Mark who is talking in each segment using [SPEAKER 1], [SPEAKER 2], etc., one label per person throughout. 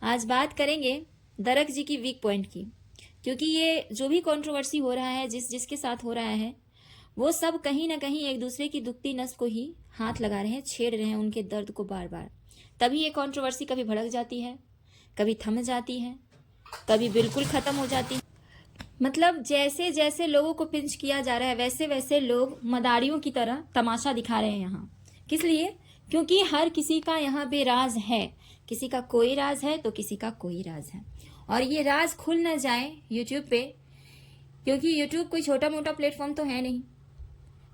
[SPEAKER 1] आज बात करेंगे दरक जी की वीक पॉइंट की, क्योंकि ये जो भी कंट्रोवर्सी हो रहा है, जिसके साथ हो रहा है, वो सब कहीं ना कहीं एक दूसरे की दुखती नस को ही हाथ लगा रहे हैं, छेड़ रहे हैं उनके दर्द को बार बार। तभी ये कंट्रोवर्सी कभी भड़क जाती है, कभी थम जाती है, कभी बिल्कुल खत्म हो जाती है। मतलब जैसे जैसे लोगों को पिंच किया जा रहा है, वैसे वैसे लोग मदारियों की तरह तमाशा दिखा रहे हैं यहाँ। किस लिए? क्योंकि हर किसी का यहाँ पे राज है। किसी का कोई राज है तो किसी का कोई राज है, और ये राज खुल न जाए यूट्यूब पे, क्योंकि यूट्यूब कोई छोटा मोटा प्लेटफॉर्म तो है नहीं।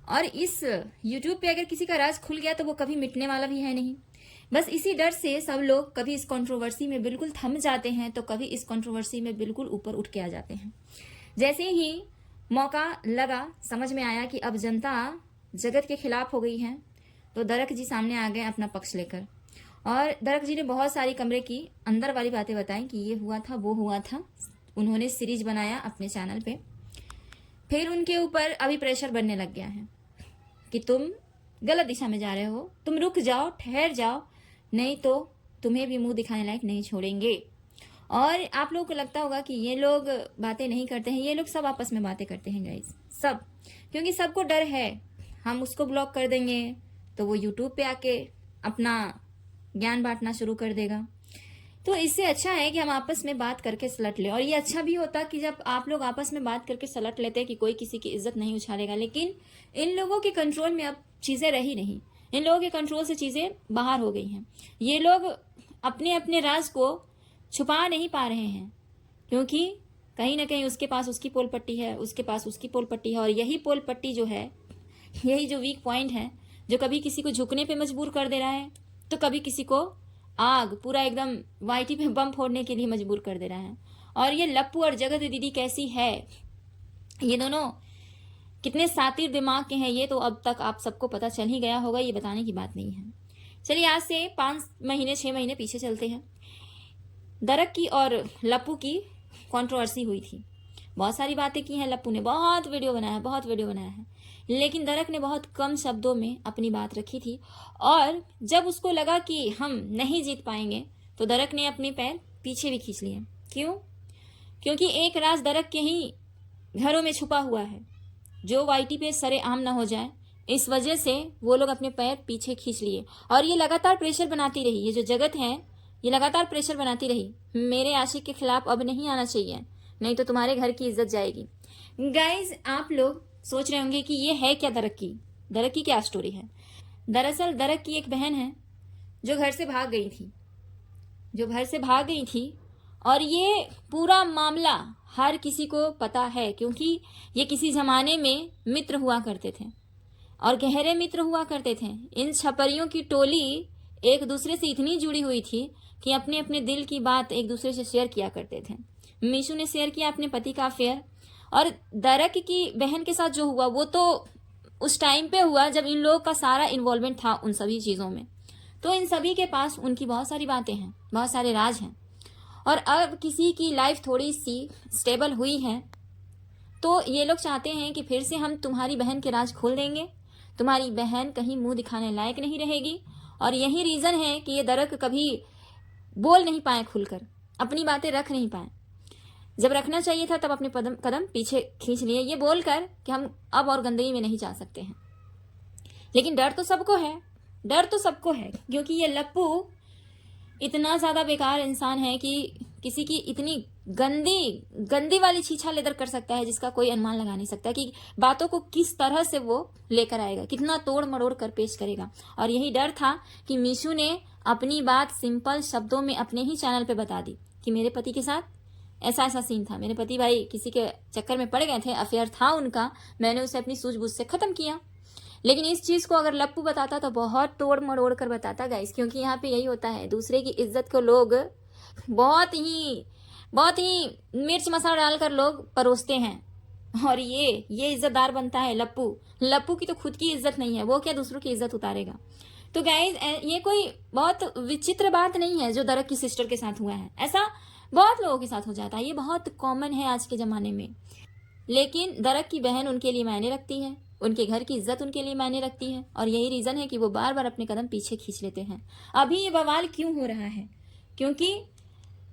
[SPEAKER 1] और इस यूट्यूब पे अगर किसी का राज खुल गया तो वो कभी मिटने वाला भी है नहीं। बस इसी डर से सब लोग कभी इस कंट्रोवर्सी में बिल्कुल थम जाते हैं, तो कभी इस कंट्रोवर्सी में बिल्कुल ऊपर उठ के आ जाते हैं। जैसे ही मौका लगा, समझ में आया कि अब जनता जगत के खिलाफ हो गई है, तो दरक जी सामने आ गए अपना पक्ष लेकर। और दरक जी ने बहुत सारी कमरे की अंदर वाली बातें बताई कि ये हुआ था, वो हुआ था। उन्होंने सीरीज बनाया अपने चैनल पे। फिर उनके ऊपर अभी प्रेशर बनने लग गया है कि तुम गलत दिशा में जा रहे हो, तुम रुक जाओ, ठहर जाओ, नहीं तो तुम्हें भी मुंह दिखाने लायक नहीं छोड़ेंगे। और आप लोगों को लगता होगा कि ये लोग बातें नहीं करते हैं, ये लोग सब आपस में बातें करते हैं गाइस, सब। क्योंकि सबको डर है हम उसको ब्लॉक कर देंगे तो वो यूट्यूब पे आके अपना ज्ञान बांटना शुरू कर देगा। तो इससे अच्छा है कि हम आपस में बात करके सलट ले। और ये अच्छा भी होता कि जब आप लोग आपस में बात करके सलट लेते कि कोई किसी की इज्जत नहीं उछालेगा। लेकिन इन लोगों के कंट्रोल में अब चीजें रही नहीं, इन लोगों के कंट्रोल से चीजें बाहर हो गई हैं। ये लोग अपने अपने राज को छुपा नहीं पा रहे हैं, क्योंकि कहीं ना कहीं उसके पास उसकी पोल पट्टी है, उसके पास उसकी पोल पट्टी है। और यही पोल पट्टी जो है, यही जो वीक पॉइंट है, जो कभी किसी को झुकने पे मजबूर कर दे रहा है, तो कभी किसी को आग पूरा एकदम वाईटी पे बम फोड़ने के लिए मजबूर कर दे रहा है। और ये लप्पू और जगत दीदी कैसी है, ये दोनों कितने सातिर दिमाग के हैं, ये तो अब तक आप सबको पता चल ही गया होगा, ये बताने की बात नहीं है। चलिए आज से 5-6 महीने पीछे चलते हैं। दरक की और लप्पू की कंट्रोवर्सी हुई थी, बहुत सारी बातें की हैं लप्पू ने, बहुत वीडियो बनाया है। लेकिन दरक ने बहुत कम शब्दों में अपनी बात रखी थी। और जब उसको लगा कि हम नहीं जीत पाएंगे, तो दरक ने अपने पैर पीछे भी खींच लिए। क्यों? क्योंकि एक राज दरक के ही घरों में छुपा हुआ है, जो वाईटी पे सरे आम ना हो जाए, इस वजह से वो लोग अपने पैर पीछे खींच लिए। और ये लगातार प्रेशर बनाती रही, ये जो जगत है ये लगातार प्रेशर बनाती रही, मेरे आशिक के खिलाफ अब नहीं आना चाहिए, नहीं तो तुम्हारे घर की इज्जत जाएगी। गाइज आप लोग सोच रहे होंगे कि ये है क्या दरक की क्या स्टोरी है। दरअसल दरक की एक बहन है जो घर से भाग गई थी, और ये पूरा मामला हर किसी को पता है, क्योंकि ये किसी जमाने में मित्र हुआ करते थे और गहरे मित्र हुआ करते थे। इन छपरियों की टोली एक दूसरे से इतनी जुड़ी हुई थी कि अपने अपने दिल की बात एक दूसरे से शेयर किया करते थे। मीशू ने शेयर किया अपने पति का अफेयर, और दरक की बहन के साथ जो हुआ वो तो उस टाइम पे हुआ जब इन लोगों का सारा इन्वॉल्वमेंट था उन सभी चीज़ों में। तो इन सभी के पास उनकी बहुत सारी बातें हैं, बहुत सारे राज हैं। और अब किसी की लाइफ थोड़ी सी स्टेबल हुई है, तो ये लोग चाहते हैं कि फिर से हम तुम्हारी बहन के राज खोल देंगे, तुम्हारी बहन कहीं मुंह दिखाने लायक नहीं रहेगी। और यही रीज़न है कि ये दरक कभी बोल नहीं पाए, खुलकर अपनी बातें रख नहीं पाए। जब रखना चाहिए था तब अपने कदम पीछे खींच लिए, ये बोलकर कि हम अब और गंदगी में नहीं जा सकते हैं। लेकिन डर तो सबको है, क्योंकि ये लप्पू इतना ज़्यादा बेकार इंसान है कि किसी की इतनी गंदी वाली छीछा लेदर कर सकता है जिसका कोई अनुमान लगा नहीं सकता कि बातों को किस तरह से वो लेकर आएगा, कितना तोड़ मरोड़ कर पेश करेगा। और यही डर था कि मीशू ने अपनी बात सिंपल शब्दों में अपने ही चैनल पे बता दी कि मेरे पति के साथ ऐसा सीन था, मेरे पति भाई किसी के चक्कर में पड़ गए थे, अफेयर था उनका, मैंने उसे अपनी सूझबूझ से ख़त्म किया। लेकिन इस चीज़ को अगर लप्पू बताता तो बहुत तोड़ मरोड़ कर बताता गाइस, क्योंकि यहाँ पे यही होता है, दूसरे की इज्जत को लोग बहुत ही मिर्च मसाला डालकर लोग परोसते हैं। और ये इज्जतदार बनता है लप्पू की तो खुद की इज्जत नहीं है, वो क्या दूसरों की इज्जत उतारेगा। तो गाइज ये कोई बहुत विचित्र बात नहीं है जो दरक की सिस्टर के साथ हुआ है, ऐसा बहुत लोगों के साथ हो जाता है, ये बहुत कॉमन है आज के ज़माने में। लेकिन दरक की बहन उनके लिए मायने रखती है, उनके घर की इज्जत उनके लिए मायने रखती है, और यही रीज़न है कि वो बार बार अपने कदम पीछे खींच लेते हैं। अभी ये बवाल क्यों हो रहा है? क्योंकि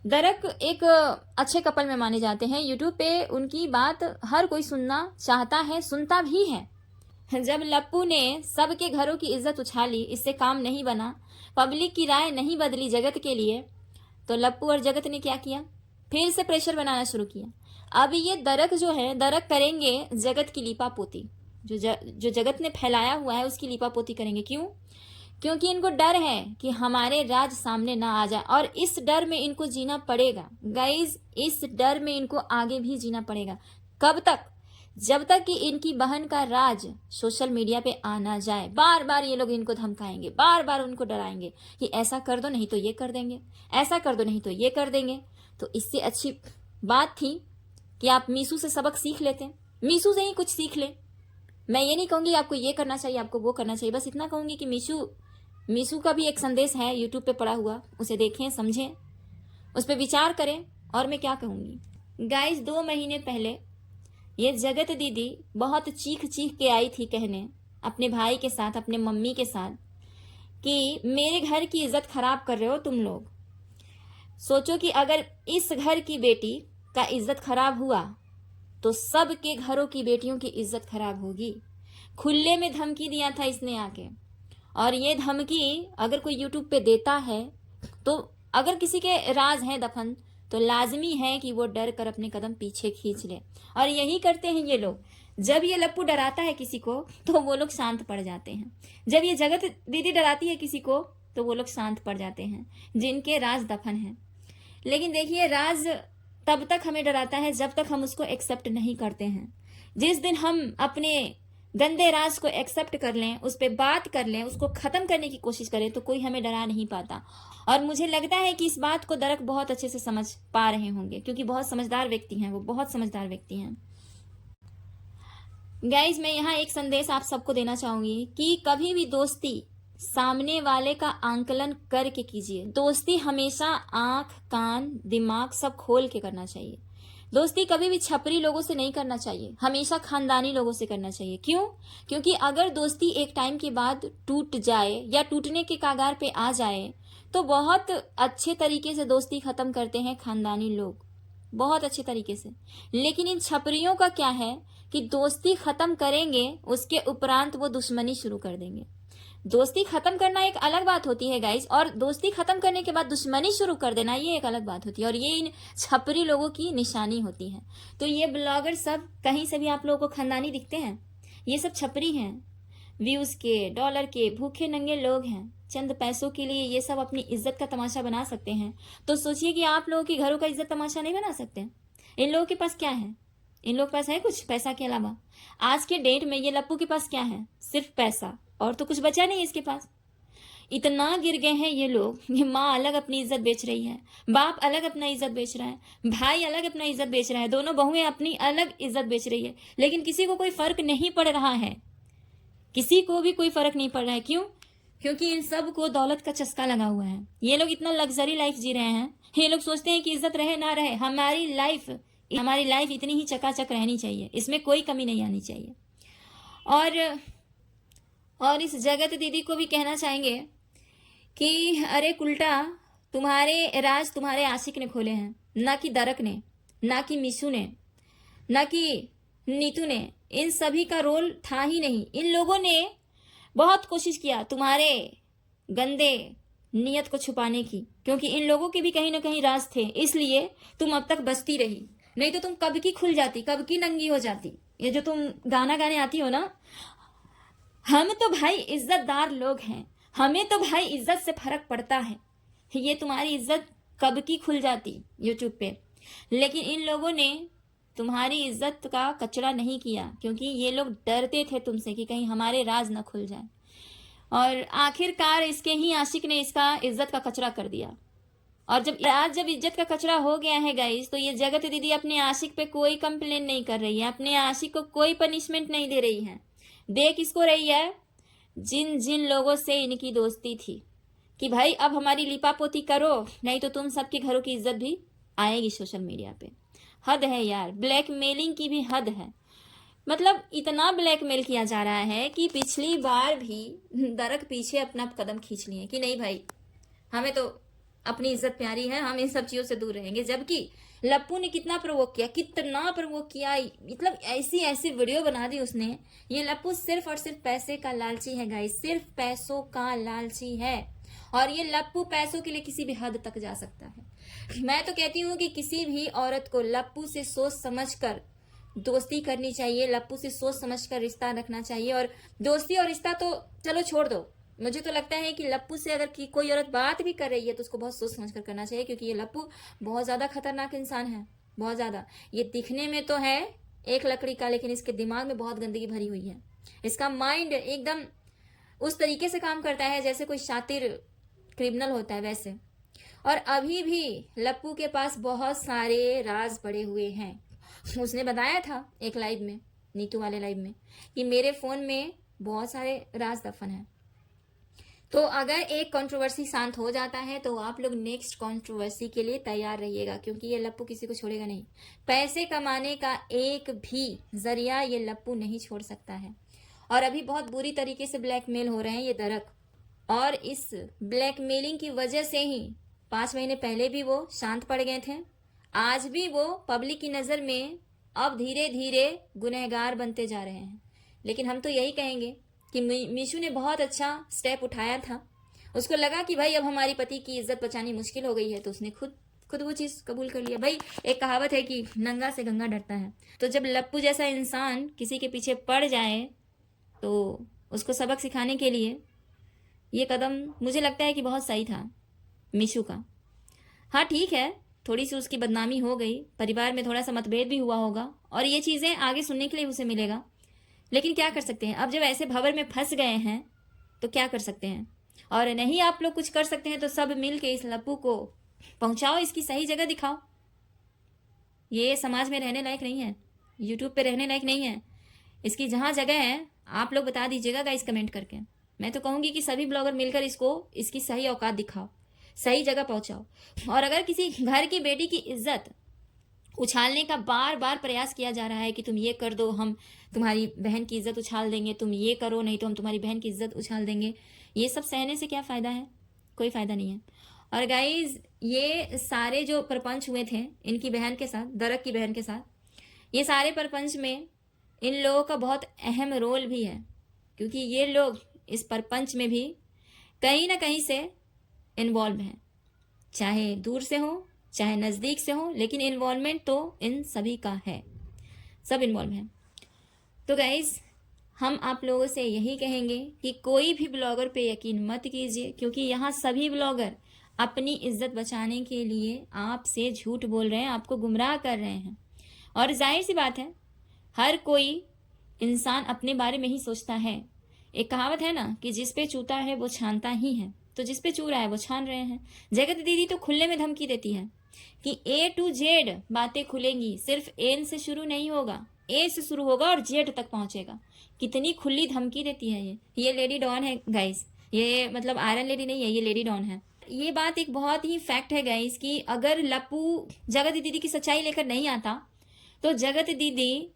[SPEAKER 1] दरक एक अच्छे कपल में माने जाते हैं। यूट्यूब पे उनकी बात हर कोई सुनना चाहता है, सुनता भी है। जब लप्पू ने सबके घरों की इज्जत उछाली, इससे काम नहीं बना, पब्लिक की राय नहीं बदली जगत के लिए, तो लप्पू और जगत ने क्या किया, फिर से प्रेशर बनाना शुरू किया। अब ये दरक जो है, दरक करेंगे जगत की लीपापोती, जो जगत ने फैलाया हुआ है उसकी लीपापोती करेंगे। क्यों? क्योंकि इनको डर है कि हमारे राज सामने ना आ जाए, और इस डर में इनको जीना पड़ेगा गाइज, इस डर में इनको आगे भी जीना पड़ेगा। कब तक? जब तक कि इनकी बहन का राज सोशल मीडिया पे आना जाए। बार बार ये लोग इनको धमकाएंगे, बार बार उनको डराएंगे कि ऐसा कर दो नहीं तो ये कर देंगे, ऐसा कर दो नहीं तो ये कर देंगे। तो इससे अच्छी बात थी कि आप मीशू से सबक सीख लेते, मीशू से ही कुछ सीख ले। मैं ये नहीं कहूंगी आपको ये करना चाहिए, आपको वो करना चाहिए, बस इतना कहूंगी कि मीशू का भी एक संदेश है यूट्यूब पे पड़ा हुआ, उसे देखें, समझें, उस पर विचार करें। और मैं क्या कहूंगी गाइज, 2 महीने पहले ये जगत दीदी बहुत चीख चीख के आई थी कहने अपने भाई के साथ, अपने मम्मी के साथ, कि मेरे घर की इज्जत खराब कर रहे हो तुम लोग। सोचो कि अगर इस घर की बेटी का इज्जत खराब हुआ तो सबके घरों की बेटियों की इज्जत खराब होगी। खुले में धमकी दिया था इसने आके, और ये धमकी अगर कोई यूट्यूब पे देता है तो अगर किसी के राज हैं दफन तो लाजमी है कि वो डर कर अपने कदम पीछे खींच ले। और यही करते हैं ये लोग। जब ये लप्पू डराता है किसी को तो वो लोग शांत पड़ जाते हैं, जब ये जगत दीदी डराती है किसी को तो वो लोग शांत पड़ जाते हैं जिनके राज दफन है। लेकिन देखिए, राज तब तक हमें डराता है जब तक हम उसको एक्सेप्ट नहीं करते हैं। जिस दिन हम अपने गंदे राज को एक्सेप्ट कर लें, उस पर बात कर लें, उसको खत्म करने की कोशिश करें, तो कोई हमें डरा नहीं पाता। और मुझे लगता है कि इस बात को दरक बहुत अच्छे से समझ पा रहे होंगे, क्योंकि बहुत समझदार व्यक्ति हैं, वो बहुत समझदार व्यक्ति हैं। गाइज, मैं यहाँ एक संदेश आप सबको देना चाहूंगी कि कभी भी दोस्ती सामने वाले का आंकलन करके कीजिए। दोस्ती हमेशा आंख, कान, दिमाग सब खोल के करना चाहिए। दोस्ती कभी भी छपरी लोगों से नहीं करना चाहिए, हमेशा खानदानी लोगों से करना चाहिए। क्यों? क्योंकि अगर दोस्ती एक टाइम के बाद टूट जाए या टूटने के कागार पे आ जाए तो बहुत अच्छे तरीके से दोस्ती खत्म करते हैं खानदानी लोग, बहुत अच्छे तरीके से। लेकिन इन छपरियों का क्या है कि दोस्ती खत्म करेंगे, उसके उपरांत वो दुश्मनी शुरू कर देंगे। दोस्ती खत्म करना एक अलग बात होती है गाइज, और दोस्ती खत्म करने के बाद दुश्मनी शुरू कर देना ये एक अलग बात होती है, और ये इन छपरी लोगों की निशानी होती है। तो ये ब्लॉगर सब कहीं से भी आप लोगों को खानदानी दिखते हैं, ये सब छपरी हैं, व्यूज के, डॉलर के भूखे नंगे लोग हैं। चंद पैसों के लिए ये सब अपनी इज्जत का तमाशा बना सकते हैं, तो सोचिए कि आप लोगों के घरों का इज्जत तमाशा नहीं बना सकते। इन लोगों के पास क्या है? इन लोगों के पास है कुछ पैसा के अलावा? आज के डेट में ये लप्पू के पास क्या है? सिर्फ पैसा, और तो कुछ बचा नहीं इसके पास। इतना गिर गए हैं ये लोग, ये माँ अलग अपनी इज्जत बेच रही है, बाप अलग अपना इज्जत बेच रहा है, भाई अलग अपना इज्जत बेच रहा है, दोनों बहुएं अपनी अलग इज्जत बेच रही है, लेकिन किसी को कोई फर्क नहीं पड़ रहा है, किसी को भी कोई फर्क नहीं पड़ रहा है। क्यों? क्योंकि इन सब को दौलत का चस्का लगा हुआ है। ये लोग इतना लग्जरी लाइफ जी रहे हैं, ये लोग सोचते हैं कि इज्जत रहे ना रहे, हमारी लाइफ इतनी ही चकाचक रहनी चाहिए, इसमें कोई कमी नहीं आनी चाहिए। और इस जगत दीदी को भी कहना चाहेंगे कि अरे उल्टा, तुम्हारे राज तुम्हारे आशिक ने खोले हैं, ना कि दरक ने, ना कि मीशू ने, ना कि नीतू ने। इन सभी का रोल था ही नहीं। इन लोगों ने बहुत कोशिश किया तुम्हारे गंदे नियत को छुपाने की, क्योंकि इन लोगों के भी कहीं ना कहीं राज थे, इसलिए तुम अब तक बचती रही, नहीं तो तुम कब की खुल जाती, कब की नंगी हो जाती। ये जो तुम गाना गाने आती हो ना, हम तो भाई इज्जतदार लोग हैं, हमें तो भाई इज्जत से फर्क पड़ता है, ये तुम्हारी इज्जत कब की खुल जाती यूट्यूब पे। लेकिन इन लोगों ने तुम्हारी इज्जत का कचरा नहीं किया, क्योंकि ये लोग डरते थे तुमसे कि कहीं हमारे राज न खुल जाए, और आखिरकार इसके ही आशिक ने इसका इज्जत का कचरा कर दिया। और जब इज्जत का कचरा हो गया है गाइस, तो ये जगत दीदी अपने आशिक पे कोई कंप्लेन नहीं कर रही है, अपने आशिक को कोई पनिशमेंट नहीं दे रही है। दे किसको रही है? जिन जिन लोगों से इनकी दोस्ती थी कि भाई अब हमारी लिपापोती करो, नहीं तो तुम सबके घरों की इज्जत भी आएगी सोशल मीडिया पे। हद है यार, ब्लैकमेलिंग की भी हद है। मतलब इतना ब्लैकमेल किया जा रहा है कि पिछली बार भी दरक पीछे अपना कदम खींच लिए कि नहीं भाई, हमें तो अपनी इज्जत प्यारी है, हम इन सब चीजों से दूर रहेंगे। जबकि लप्पू ने कितना प्रवोक किया, मतलब ऐसी ऐसी वीडियो बना दी उसने। ये लप्पू सिर्फ और सिर्फ पैसे का लालची है गाइस, सिर्फ पैसों का लालची है। और ये लप्पू पैसों के लिए किसी भी हद तक जा सकता है। मैं तो कहती हूँ कि किसी भी औरत को लप्पू से सोच समझ कर दोस्ती करनी चाहिए, लप्पू से सोच समझ कर रिश्ता रखना चाहिए। और दोस्ती और रिश्ता तो चलो छोड़ दो, मुझे तो लगता है कि लप्पू से अगर कोई औरत बात भी कर रही है तो उसको बहुत सोच समझ कर करना चाहिए, क्योंकि ये लप्पू बहुत ज्यादा खतरनाक इंसान है, बहुत ज्यादा। ये दिखने में तो है एक लकड़ी का, लेकिन इसके दिमाग में बहुत गंदगी भरी हुई है। इसका माइंड एकदम उस तरीके से काम करता है जैसे कोई शातिर क्रिमिनल होता है वैसे। और अभी भी लप्पू के पास बहुत सारे राज पड़े हुए हैं। उसने बताया था एक लाइव में, नीतू वाले लाइव में, कि मेरे फोन में बहुत सारे राज दफन है। तो अगर एक कंट्रोवर्सी शांत हो जाता है तो आप लोग नेक्स्ट कंट्रोवर्सी के लिए तैयार रहिएगा, क्योंकि ये लप्पू किसी को छोड़ेगा नहीं। पैसे कमाने का एक भी जरिया ये लप्पू नहीं छोड़ सकता है। और अभी बहुत बुरी तरीके से ब्लैकमेल हो रहे हैं ये दरक, और इस ब्लैकमेलिंग की वजह से ही 5 महीने पहले भी वो शांत पड़ गए थे। आज भी वो पब्लिक की नज़र में अब धीरे धीरे गुनहगार बनते जा रहे हैं। लेकिन हम तो यही कहेंगे कि मीशू ने बहुत अच्छा स्टेप उठाया था। उसको लगा कि भाई अब हमारी पति की इज्जत बचानी मुश्किल हो गई है, तो उसने खुद वो चीज़ कबूल कर लिया। भाई एक कहावत है कि नंगा से गंगा डरता है। तो जब लप्पू जैसा इंसान किसी के पीछे पड़ जाए तो उसको सबक सिखाने के लिए ये कदम मुझे लगता है कि बहुत सही था मीशू का। हाँ ठीक है, थोड़ी सी उसकी बदनामी हो गई, परिवार में थोड़ा सा मतभेद भी हुआ होगा, और ये चीज़ें आगे सुनने के लिए उसे मिलेगा। लेकिन क्या कर सकते हैं, अब जब ऐसे भंवर में फंस गए हैं तो क्या कर सकते हैं। और नहीं आप लोग कुछ कर सकते हैं तो सब मिल के इस लप्पू को पहुंचाओ, इसकी सही जगह दिखाओ। ये समाज में रहने लायक नहीं है, यूट्यूब पे रहने लायक नहीं है। इसकी जहाँ जगह है आप लोग बता दीजिएगा गाइस कमेंट करके। मैं तो कहूँगी कि सभी ब्लॉगर मिलकर इसको इसकी सही औकात दिखाओ, सही जगह पहुंचाओ। और अगर किसी घर की बेटी की इज्जत उछालने का बार बार प्रयास किया जा रहा है कि तुम ये कर दो, हम तुम्हारी बहन की इज्जत उछाल देंगे, तुम ये करो नहीं तो हम तुम्हारी बहन की इज्जत उछाल देंगे, ये सब सहने से क्या फ़ायदा है, कोई फ़ायदा नहीं है। और गाइज ये सारे जो प्रपंच हुए थे इनकी बहन के साथ, दरक की बहन के साथ, ये सारे प्रपंच में इन लोगों का बहुत अहम रोल भी है, क्योंकि ये लोग इस प्रपंच में भी कहीं ना कहीं से इन्वॉल्व हैं, चाहे दूर से हो चाहे नज़दीक से हो, लेकिन इन्वॉल्वमेंट तो इन सभी का है, सब इन्वॉल्व हैं। तो गाइज़ हम आप लोगों से यही कहेंगे कि कोई भी ब्लॉगर पे यकीन मत कीजिए, क्योंकि यहाँ सभी ब्लॉगर अपनी इज्जत बचाने के लिए आपसे झूठ बोल रहे हैं, आपको गुमराह कर रहे हैं। और जाहिर सी बात है हर कोई इंसान अपने बारे में ही सोचता है। एक कहावत है ना कि जिस पे चूता है वो छानता ही है, तो जिस पे चू रहा है वो छान रहे हैं। जगत दीदी तो खुले में धमकी देती है कि A to Z बातें खुलेंगी, सिर्फ एन से शुरू नहीं होगा, ए से शुरू होगा और जेड तक पहुंचेगा। कितनी खुली धमकी देती है ये लेडी डॉन है गाइस, ये मतलब आयरन लेडी नहीं है, ये लेडी डॉन है। ये बात एक बहुत ही फैक्ट है गाइस कि अगर लप्पू जगत दीदी की सच्चाई लेकर नहीं आता तो जगत दीदी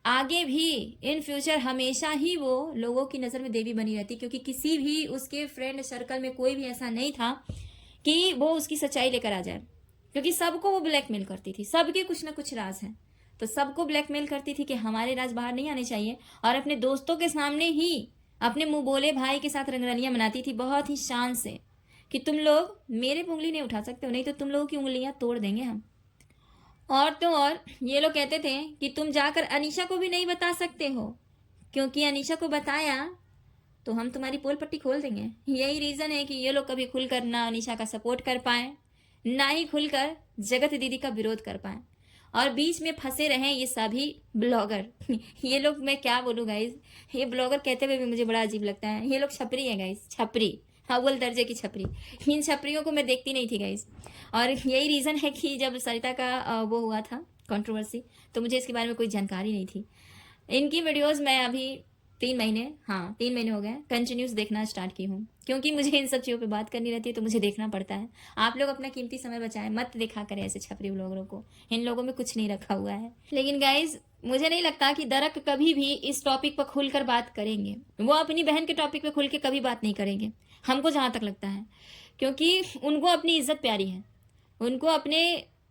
[SPEAKER 1] आगे भी इन फ्यूचर हमेशा ही वो लोगों की नज़र में देवी बनी रहती, क्योंकि किसी भी उसके फ्रेंड सर्कल में कोई भी ऐसा नहीं था कि वो उसकी सच्चाई लेकर आ जाए, क्योंकि सबको वो ब्लैकमेल करती थी। सबके कुछ ना कुछ राज हैं, तो सबको ब्लैकमेल करती थी कि हमारे राज बाहर नहीं आने चाहिए, और अपने दोस्तों के सामने ही अपने मुंह बोले भाई के साथ रंगरलियां मनाती थी बहुत ही शान से कि तुम लोग मेरे पे उंगली नहीं उठा सकते हो, नहीं तो तुम लोगों की उंगलियां तोड़ देंगे हम। और तो और ये लोग कहते थे कि तुम जाकर अनीशा को भी नहीं बता सकते हो, क्योंकि अनीशा को बताया तो हम तुम्हारी पोल पट्टी खोल देंगे। यही रीज़न है कि ये लोग कभी खुलकर ना अनीशा का सपोर्ट कर पाए, ना ही खुलकर जगत दीदी का विरोध कर पाए, और बीच में फंसे रहे ये सभी ब्लॉगर। ये लोग, मैं क्या बोलूँ गाइज, ये ब्लॉगर कहते हुए भी मुझे बड़ा अजीब लगता है। ये लोग छपरी है गाइज, छपरी, अव्वल दर्जे की छपरी। इन छपरियों को मैं देखती नहीं थी गाइज, और यही रीज़न है कि जब सरिता का वो हुआ था कंट्रोवर्सी, तो मुझे इसके बारे में कोई जानकारी नहीं थी। इनकी वीडियोस मैं अभी 3 महीने हो गए कंटिन्यूस देखना स्टार्ट की हूँ, क्योंकि मुझे इन सब चीज़ों पे बात करनी रहती है तो मुझे देखना पड़ता है। आप लोग अपना कीमती समय बचाएं, मत देखा करें ऐसे छपरी ब्लॉगरों को, इन लोगों में कुछ नहीं रखा हुआ है। लेकिन गाइज मुझे नहीं लगता कि दरक कभी भी इस टॉपिक पर खुलकर बात करेंगे, वो अपनी बहन के टॉपिक पे खुल के कभी बात नहीं करेंगे, हमको जहाँ तक लगता है। क्योंकि उनको अपनी इज्जत प्यारी है, उनको अपने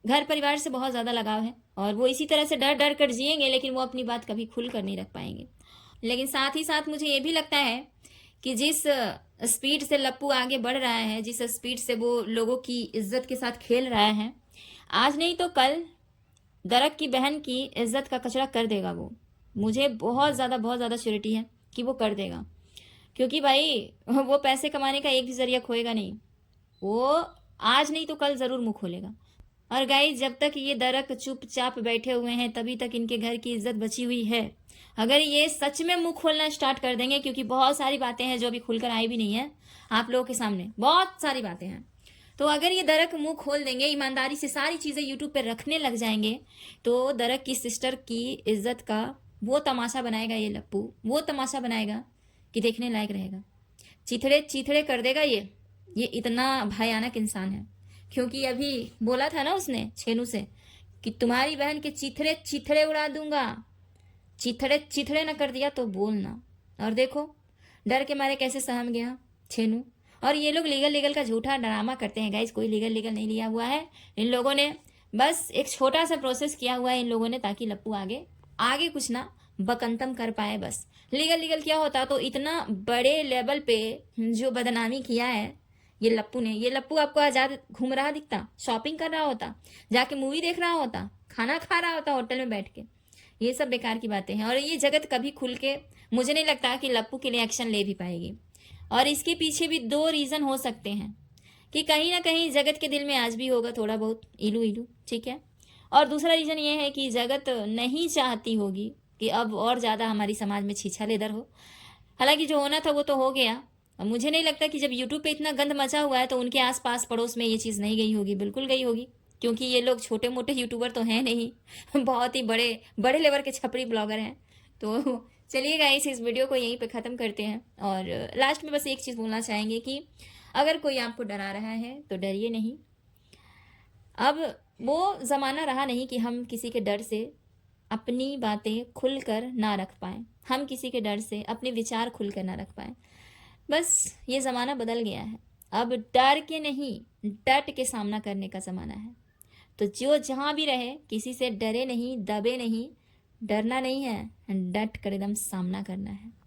[SPEAKER 1] घर परिवार से बहुत ज़्यादा लगाव है और वो इसी तरह से डर डर कर जिएंगे, लेकिन वो अपनी बात कभी खुल कर नहीं रख पाएंगे। लेकिन साथ ही साथ मुझे ये भी लगता है कि जिस स्पीड से लप्पू आगे बढ़ रहा है, जिस स्पीड से वो लोगों की इज्जत के साथ खेल रहा है, आज नहीं तो कल दरक की बहन की इज्जत का कचरा कर देगा वो। मुझे बहुत ज़्यादा श्योरिटी है कि वो कर देगा, क्योंकि भाई वो पैसे कमाने का एक भी जरिया खोएगा नहीं। वो आज नहीं तो कल ज़रूर मुंह खोलेगा। और गाइस, जब तक ये दरक चुपचाप बैठे हुए हैं तभी तक इनके घर की इज्जत बची हुई है। अगर ये सच में मुंह खोलना स्टार्ट कर देंगे, क्योंकि बहुत सारी बातें हैं जो अभी खुलकर आई भी नहीं है आप लोगों के सामने, बहुत सारी बातें हैं, तो अगर ये दरक मुंह खोल देंगे, ईमानदारी से सारी चीज़ें यूट्यूब पे रखने लग जाएंगे, तो दरक की सिस्टर की इज्जत का वो तमाशा बनाएगा ये लप्पू, वो तमाशा बनाएगा कि देखने लायक रहेगा। चिथड़े चिथड़े कर देगा ये इतना भयानक इंसान है। क्योंकि अभी बोला था ना उसने छेनू से कि तुम्हारी बहन के चिथड़े चिथड़े उड़ा दूंगा, चिथड़े चिथड़े न कर दिया तो बोलना। और देखो डर के मारे कैसे सहम गया छेनू। और ये लोग लीगल का झूठा ड्रामा करते हैं गाइज, कोई लीगल नहीं लिया हुआ है इन लोगों ने, बस एक छोटा सा प्रोसेस किया हुआ है इन लोगों ने ताकि लप्पू आगे कुछ ना बकंतम कर पाए। बस लीगल क्या होता, तो इतना बड़े लेवल पे जो बदनामी किया है ये लप्पू ने, ये लप्पू आपको आजाद घूम रहा दिखता, शॉपिंग कर रहा होता, जाके मूवी देख रहा होता, खाना खा रहा होता होटल में बैठ के। ये सब बेकार की बातें हैं और ये जगत कभी खुल के मुझे नहीं लगता कि लप्पू के लिए एक्शन ले भी पाएगी। और इसके पीछे भी दो रीज़न हो सकते हैं कि कहीं ना कहीं जगत के दिल में आज भी होगा थोड़ा बहुत इलू, ठीक है। और दूसरा रीज़न ये है कि जगत नहीं चाहती होगी कि अब और ज़्यादा हमारी समाज में छीछा-लेदर हो। हालांकि जो होना था वो तो हो गया। और मुझे नहीं लगता कि जब यूट्यूब पे इतना गंद मचा हुआ है तो उनके आसपास पड़ोस में ये चीज़ नहीं गई होगी, बिल्कुल गई होगी, क्योंकि ये लोग छोटे मोटे यूट्यूबर तो हैं नहीं बहुत ही बड़े लेवल के छपरी ब्लॉगर हैं। तो चलिए गाइस, इस वीडियो को यहीं पे ख़त्म करते हैं और लास्ट में बस एक चीज़ बोलना चाहेंगे कि अगर कोई आपको डरा रहा है तो डरिए नहीं। अब वो ज़माना रहा नहीं कि हम किसी के डर से अपनी बातें खुलकर ना रख पाएँ, हम किसी के डर से अपने विचार खुलकर ना रख पाएँ। बस ये ज़माना बदल गया है, अब डर के नहीं डट के सामना करने का ज़माना है। तो जो जहाँ भी रहे किसी से डरे नहीं, दबे नहीं, डरना नहीं है, डट कर एकदम सामना करना है।